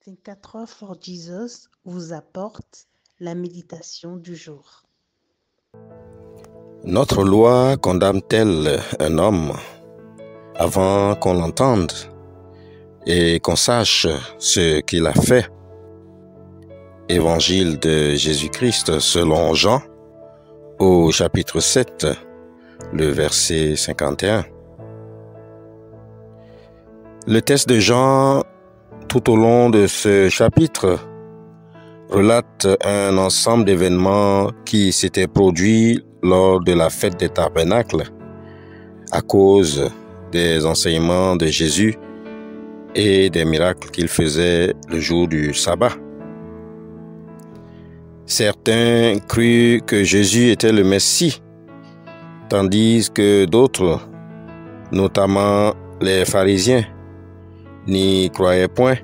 Think 4 Hours for Jesus vous apporte la méditation du jour. Notre loi condamne-t-elle un homme avant qu'on l'entende et qu'on sache ce qu'il a fait? Évangile de Jésus-Christ selon Jean, au chapitre 7, le verset 51. Le texte de Jean, tout au long de ce chapitre, relate un ensemble d'événements qui s'étaient produits lors de la fête des tabernacles à cause des enseignements de Jésus et des miracles qu'il faisait le jour du sabbat. Certains crurent que Jésus était le Messie, tandis que d'autres, notamment les pharisiens, n'y croyaient point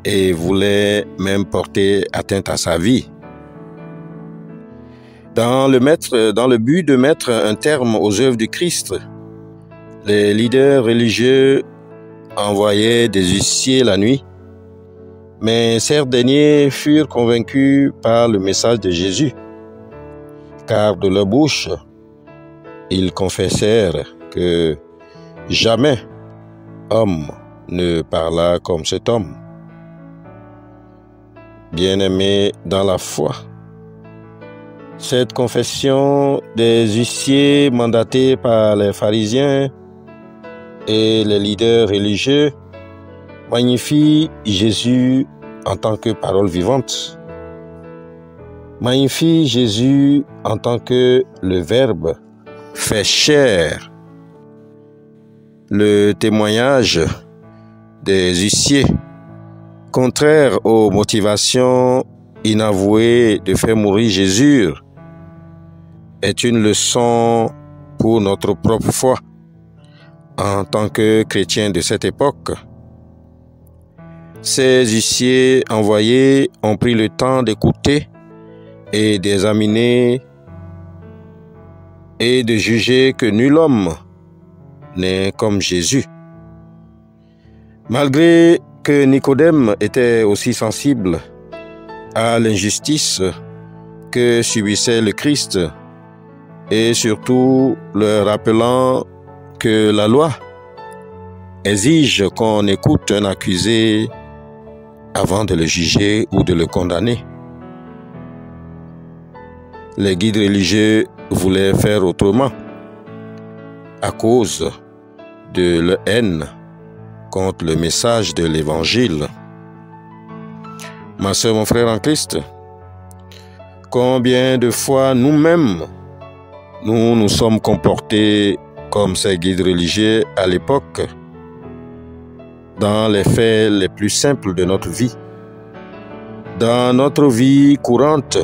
et voulaient même porter atteinte à sa vie. Dans le but de mettre un terme aux œuvres du Christ, les leaders religieux envoyaient des huissiers la nuit, mais ces derniers furent convaincus par le message de Jésus, car de leur bouche, ils confessèrent que jamais homme ne parla comme cet homme. Bien-aimés dans la foi, cette confession des huissiers mandatés par les pharisiens et les leaders religieux magnifie Jésus en tant que parole vivante, magnifie Jésus en tant que le Verbe fait chair. Le témoignage des huissiers, contraire aux motivations inavouées de faire mourir Jésus, est une leçon pour notre propre foi en tant que chrétiens de cette époque. Ces huissiers envoyés ont pris le temps d'écouter et d'examiner et de juger que nul homme n'est comme Jésus. Malgré que Nicodème était aussi sensible à l'injustice que subissait le Christ et surtout le rappelant que la loi exige qu'on écoute un accusé avant de le juger ou de le condamner. Les guides religieux voulaient faire autrement à cause de leur haine contre le message de l'Évangile. Ma sœur, mon frère en Christ, combien de fois nous-mêmes, nous sommes comportés comme ces guides religieux à l'époque, dans les faits les plus simples de notre vie, dans notre vie courante,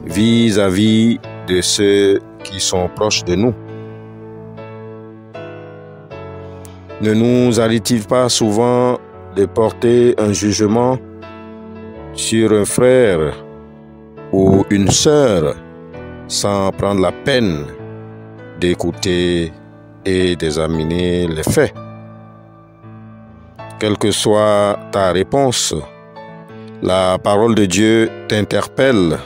vis-à-vis de ceux qui sont proches de nous. Ne nous arrive-t-il pas souvent de porter un jugement sur un frère ou une sœur sans prendre la peine d'écouter et d'examiner les faits? Quelle que soit ta réponse, la parole de Dieu t'interpelle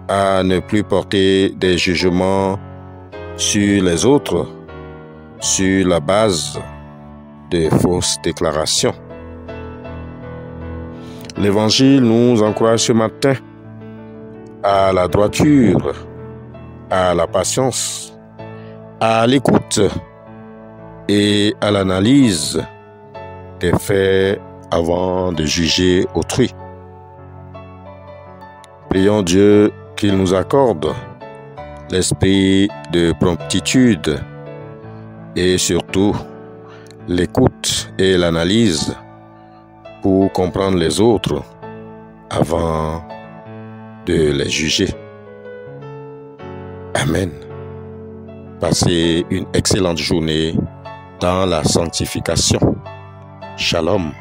à ne plus porter des jugements sur les autres sur la base de fausses déclarations. L'Évangile nous encourage ce matin à la droiture, à la patience, à l'écoute et à l'analyse des faits avant de juger autrui. Prions Dieu qu'il nous accorde l'esprit de promptitude et surtout l'écoute et l'analyse pour comprendre les autres avant de les juger. Amen. Passez une excellente journée dans la sanctification. Shalom.